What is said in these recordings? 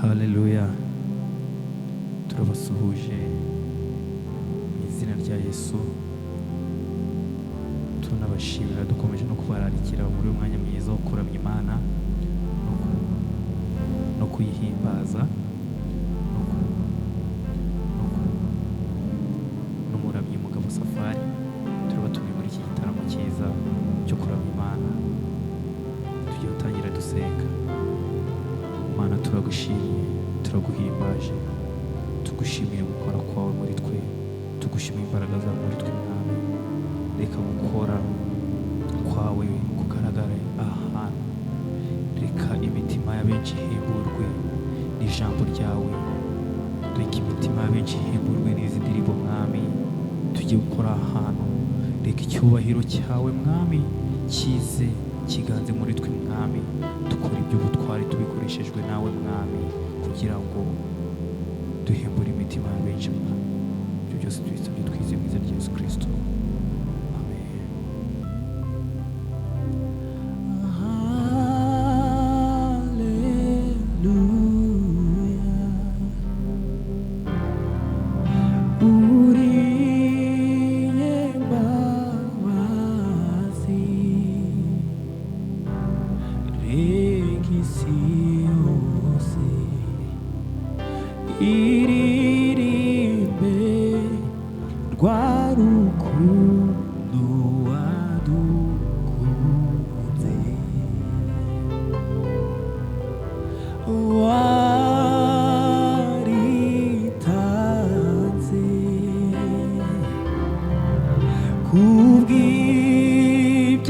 Haleluya. Turabasuhuje mu izina rya Yesu. Tunabashimira dukomeje no kubararikira muri uyu mwanya mwiza wo kuramya Imana no kuyihimbaza n'umuramyi Mugabo Safari. Turabatumiye muri iki gitaramo cyiza cyo kuramya Imana. Tugiye gutangira dusenga. Mana, turagushimiye, turaguhimbaje, tugushimiye gukora kwawe muri twe, tugushimiye imbaraga zawe muri twe Mwami. Reka gukora kwawe kugaragare aha hantu. Reka imitima ya benshi ihemburwe n'ijambo ryawe. Reka imitima ya benshi ihemburwe n'izi ndirimbo Mwami tugiye gukora aha hantu. Reka icyubahiro cyawe Mwami kize kiganze muri twe Mwami. Dukora iby'ubutwari tubikoreshejwe nawe Mwami, kugira ngo duhembure imitima ya benshi Mwami. Ibyo byose tubisabye twizeye mu izina rya Yesu Kristo. Iririmbe rwa rukundo wadukunze, waritanze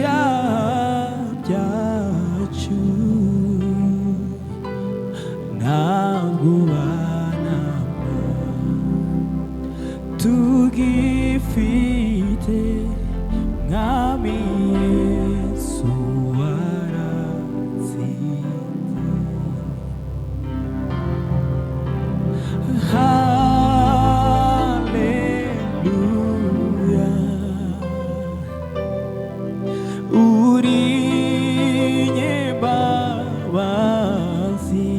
kubw'ibyaha byacu, ntabwo tugifite Mwami Yesu waratsinze. Haleluya, uri nyembabazi,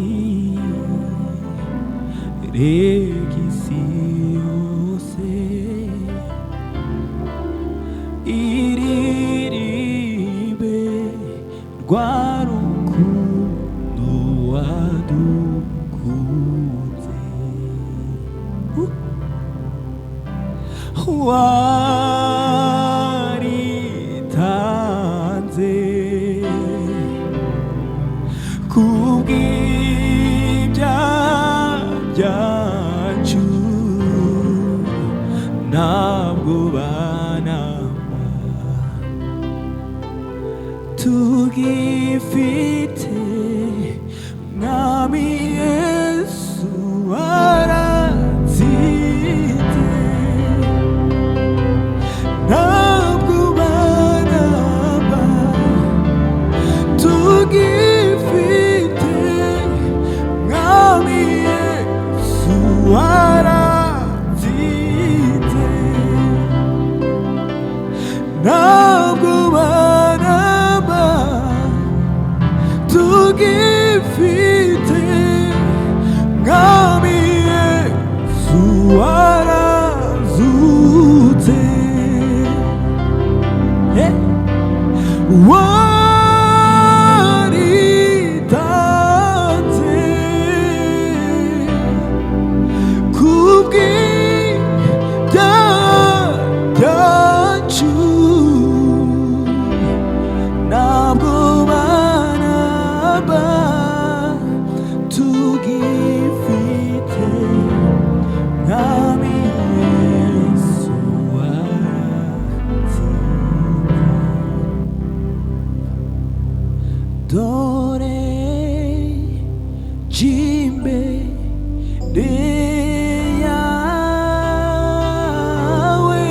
reka isi yose iririmbe rwa rukundo wadukunze, waritanze kubw'ibyaha byacu, ntabwo banamba tugifite Mwami Yesu waratsinze, ntabwo banamba tugifite Mwami Yesu waratsinze, ntabwo banamba tugifite Mwami Yesu warazutse, waritanze kubw'ibyaha byacu, ntabwo banamba tugifite Mwami Yesu waratsinze. Dore imbere yawe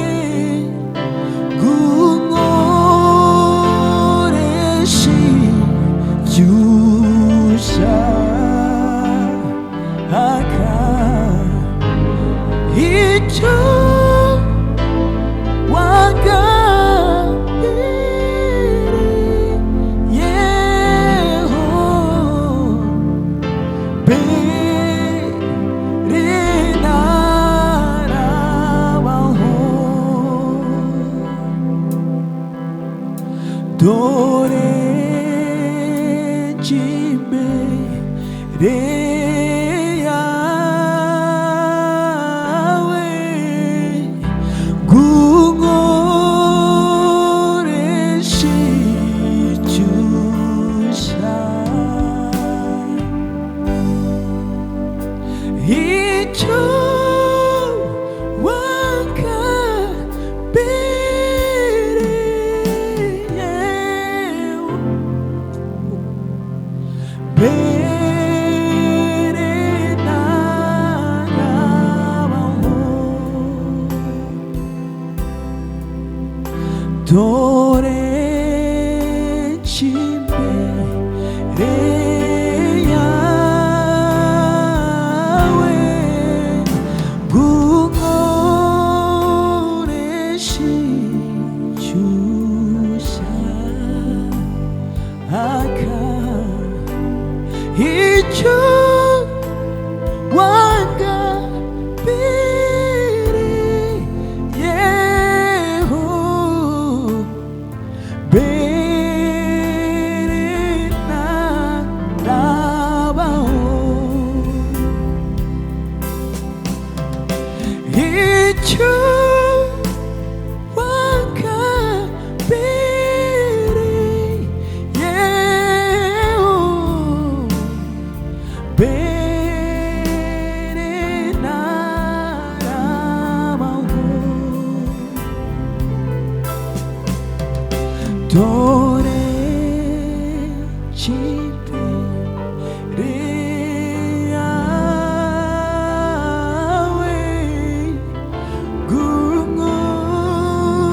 nkunkoreshe ibyo ushaka, icyo wagambiriyeho mbere imbere yawe ngunkoreshe icyo ushaka, icyo dore nsh'imbere yawe ngunkoreshe icyo ushaka, icyo wangambiriyeho mbere ntarabaho, icyo wangambiriyeho mbere ntarabaho, dore nsh'imbere yawe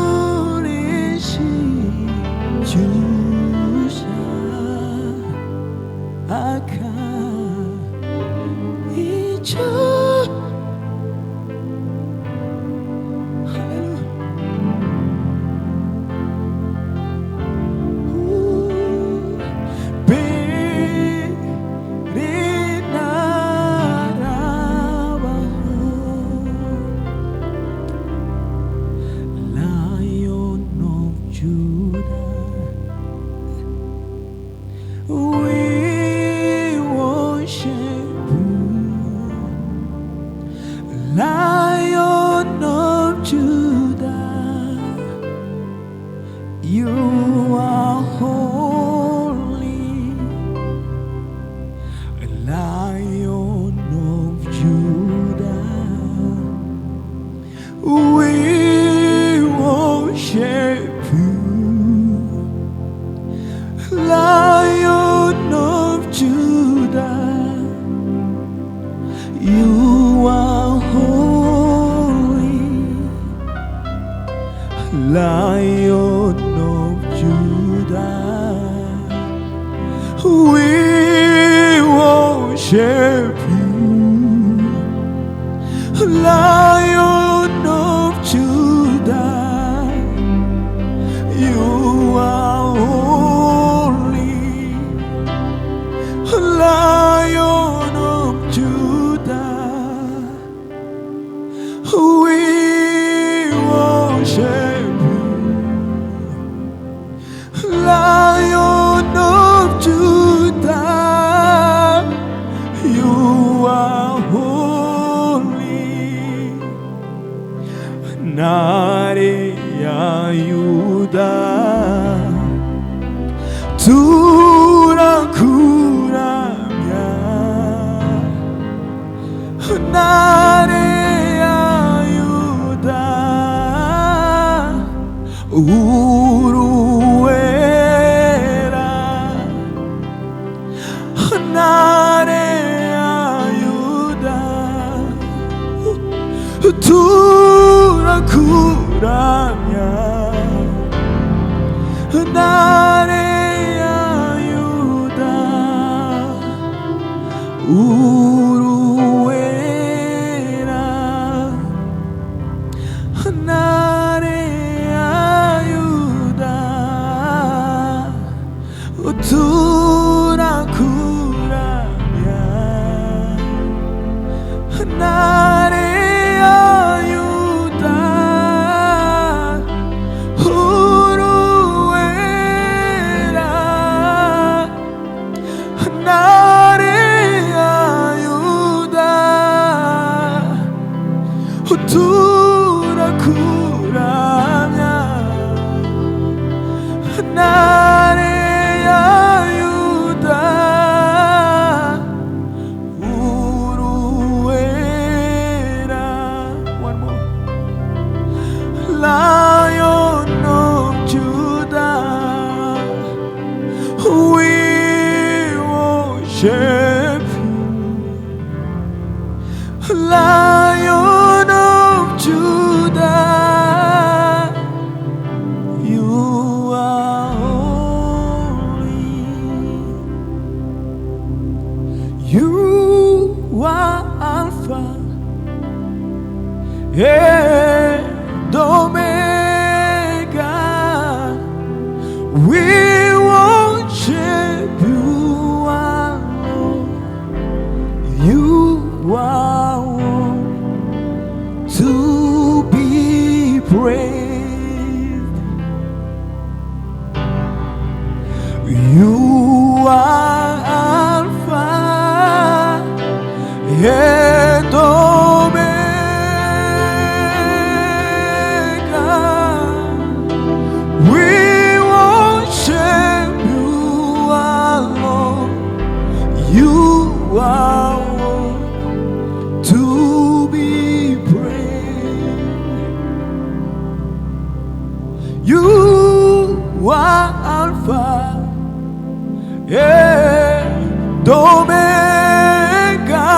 ngunkoreshe icyo ushaka, icyo Lion of Judah, you are holy. Lion of Judah, we worship you. Lion of Judah, you are holy. Lion of Judah, we worship you. Lion of Judah, you are holy. Lion of Judah, we worship you. Lion of Judah, you are holy. Nare Yuda turakuramya, Nare Yuda uruwera, Nare Yuda turakuramya, Nare Yuda uruwera, Nare Yuda turakuramya, Nare Yuda uruwera, turakuramya ntare ya Yuda uruwera. One more. Lion of Judah, we worship you. Lion of Judah, you are holy. You are Alpha and Omega. We worship you alone. You are worthy to be praised. You are Alpha and Omega. We worship you alone. You are worthy to be praised. You are Alpha and Omega.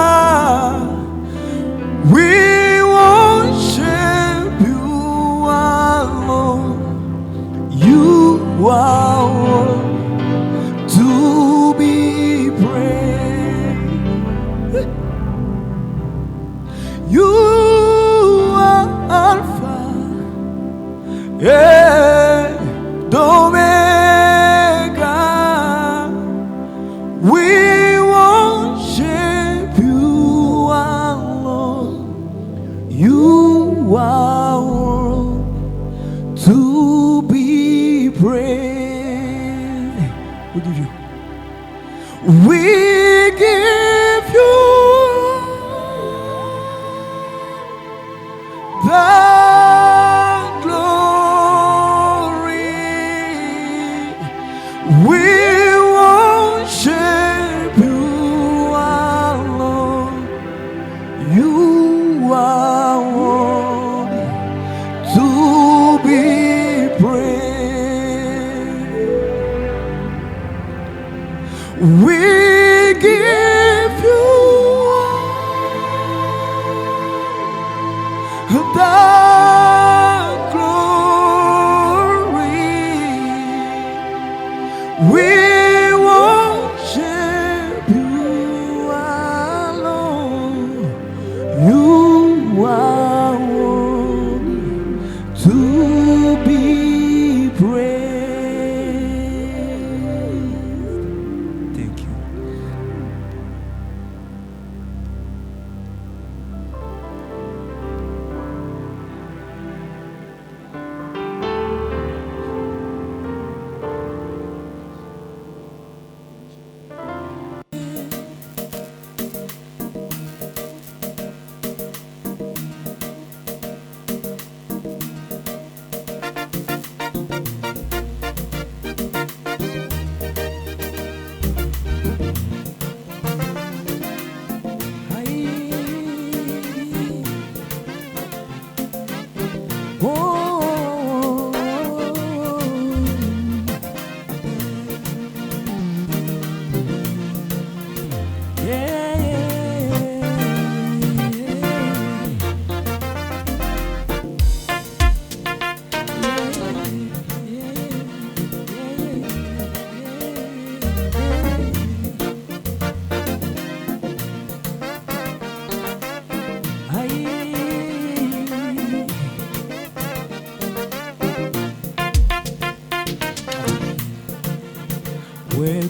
We worship you alone. You are worthy to be praised. You are Alpha and Omega. We worship you alone. You are worthy to be praised. We give you the glory. We worship you alone. You are worthy to be praised. We give you the glory. We worship you alone. You are worthy to be praised. Thank you.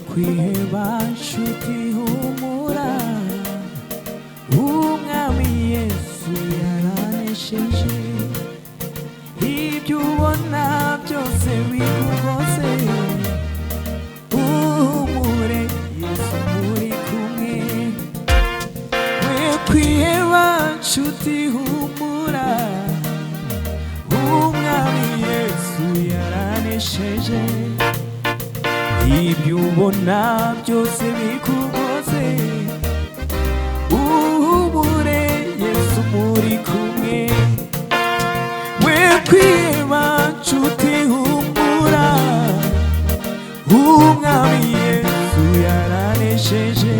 kwiheba nshuti humura, umwami Yesu yaranesheje. Ibyo ubona byose bikugose, humure Yesu muri kumwe. We kwiheba nshuti humura, ibyo ubona byose bikugose uhumure Yesu muri kumwe we kwiheba nshuti humura umwami Yesu yaranesheje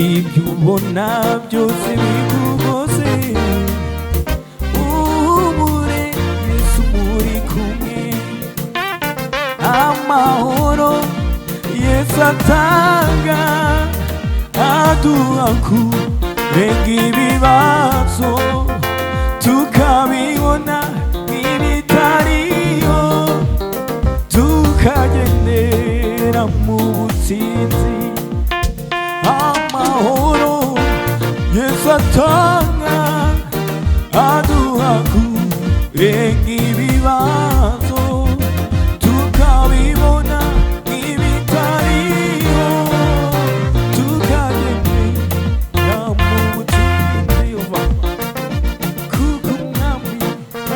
ibyo ubona byose bikugose uhumure Yesu muri kumwe amahoro Yesu atanga aduha kurenga ibibazo tukabibona nk'ibitariyo tukagendera mu butsinzi amahoro Yesu atanga aduha kurenga ibibazo tukabibona nk'ibitariyo tukagendera mu butsinzi kuko umwami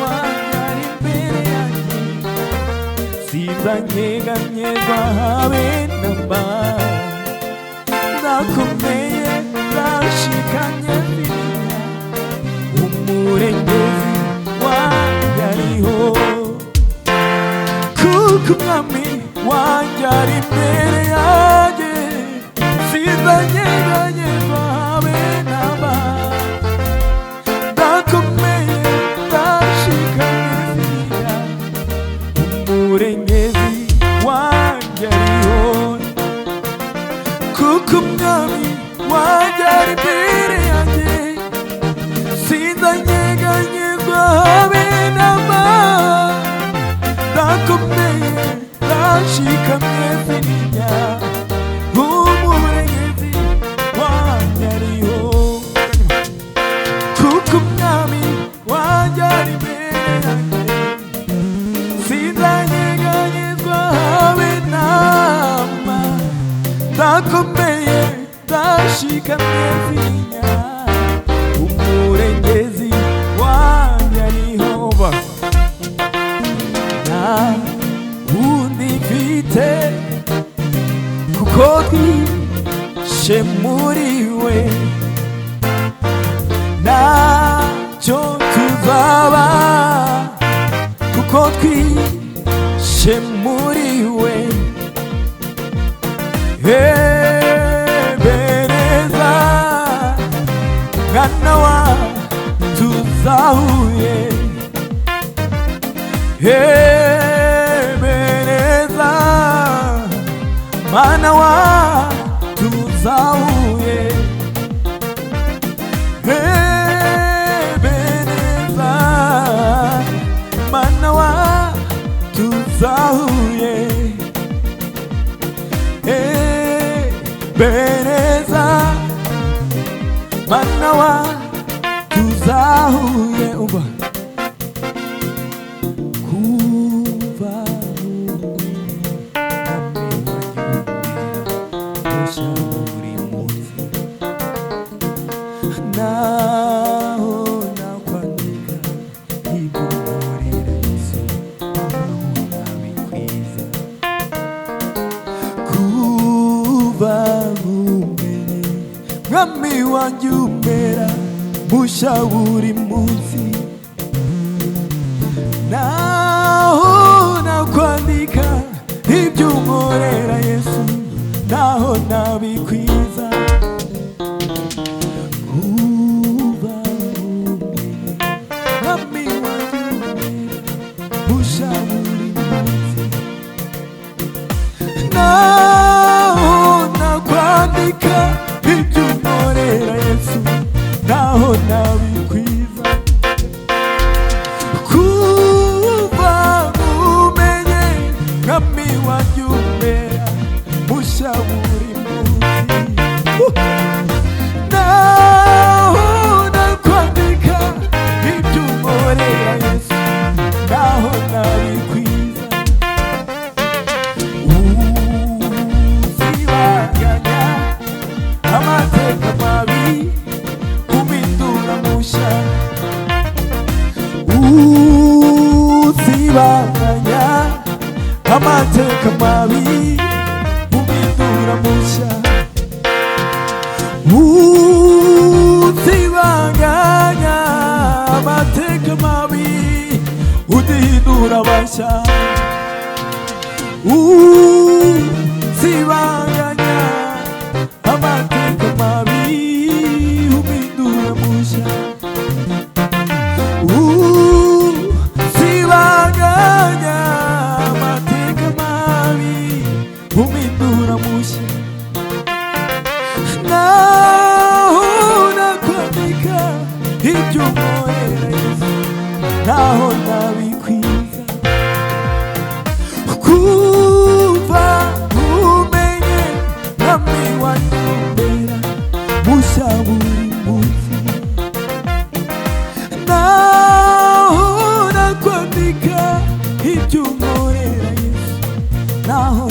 wanjye ari imbere yanjye sinzanyeganyezwa habe na mba ndakomeye ndashikanye umurengezi wanjye ariho kuko umwami wanjye ari imbere yanjye sinzanyeganyezwa habe na mba ndakomeye ndashikanye umurengezi wanjye ariho kuko umwami wanjye ari imbere yanjye sinzanyeganyezwa habe na mba ndakomeye ndashikamye sintinya umurengezi wanjye ariho kuko umwami wanjye ari imbere yanjye sinzanyeganyezwa habe na mba ndakomeye ndashikamye sintinya umurengezi wanjye ariho nta wundi mfite kuko twishe muri we ntacyo tuzaba kuko twishe muri we Ebeneza mwana wa tuzahuye Ebeneza mwana wa tuzahuye Ebeneza mwana wa tuzahuye Ebeneza mwana wa tuzahuye umva kuva buri munsi naho nakwandika ibyo nkorera Yesu naho nabikwiza kuva mumenye mwami wanjye umbera musha buri munsi naho nakwandika ibyo unkorera Yesu naho nabikwiza kuva mumenye mwami wanjye umbera musha buri munsi naho nakwandika ibyo unkorera Yesu naho nabikwiza kuva mumenye mwami wanjye umbera musha buri munsi naho nakwandika ibyo unkorera Yesu naho nabikwiza uzibaganya amateka mabi umindura musha mushya sibanganya amateka mabi umpindura mushya sibanganya amateka mabi umpindura mushya naho nakwandika ibyo unkorera Yesu naho nabikwiza kuva umenye nami wanyumbera mushya buri munsi naho nakwandika ibyo unkorera Yesu naho